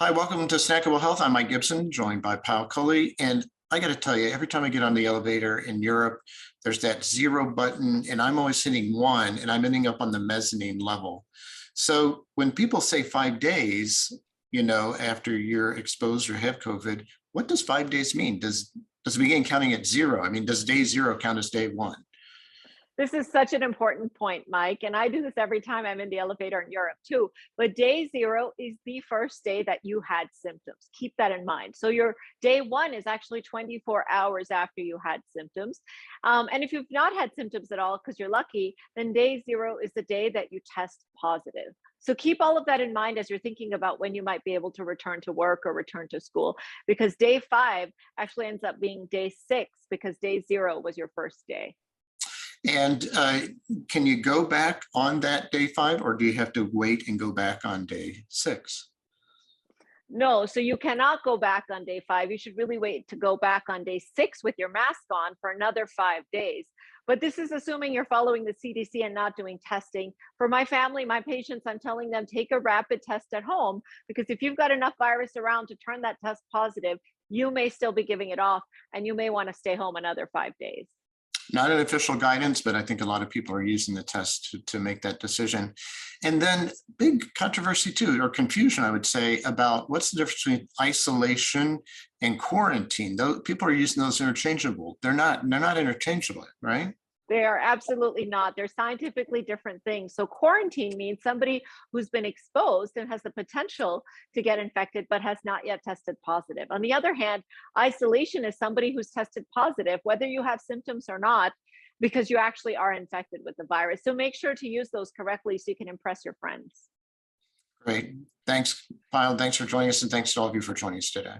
Hi, welcome to Snackable Health. I'm Mike Gibson, joined by Payal Kohli. And I got to tell you, every time I get on the elevator in Europe, there's that zero button, and I'm always hitting one, and I'm ending up on the mezzanine level. So when people say 5 days, after you're exposed or have COVID, what does 5 days mean? Does it begin counting at zero? I mean, does day zero count as day one? This is such an important point, Mike. And I do this every time I'm in the elevator in Europe too. But day zero is the first day that you had symptoms. Keep that in mind. So your day one is actually 24 hours after you had symptoms. And if you've not had symptoms at all, because you're lucky, then day zero is the day that you test positive. So keep all of that in mind as you're thinking about when you might be able to return to work or return to school, because day five actually ends up being day six because day zero was your first day. And can you go back on that day five, or do you have to wait and go back on day six? No, so you cannot go back on day five. You should really wait to go back on day six with your mask on for another 5 days. But this is assuming you're following the CDC and not doing testing. For my family, my patients, I'm telling them take a rapid test at home because if you've got enough virus around to turn that test positive, you may still be giving it off and you may want to stay home another 5 days. Not an official guidance, but I think a lot of people are using the test to make that decision. And then big controversy too, or confusion, I would say, about what's the difference between isolation and quarantine. Those people are using those interchangeable. They're not interchangeable, right? They are absolutely not. They're scientifically different things. So, quarantine means somebody who's been exposed and has the potential to get infected, but has not yet tested positive. On the other hand, isolation is somebody who's tested positive, whether you have symptoms or not, because you actually are infected with the virus. So, make sure to use those correctly so you can impress your friends. Great. Thanks, Pyle. Thanks for joining us, and thanks to all of you for joining us today.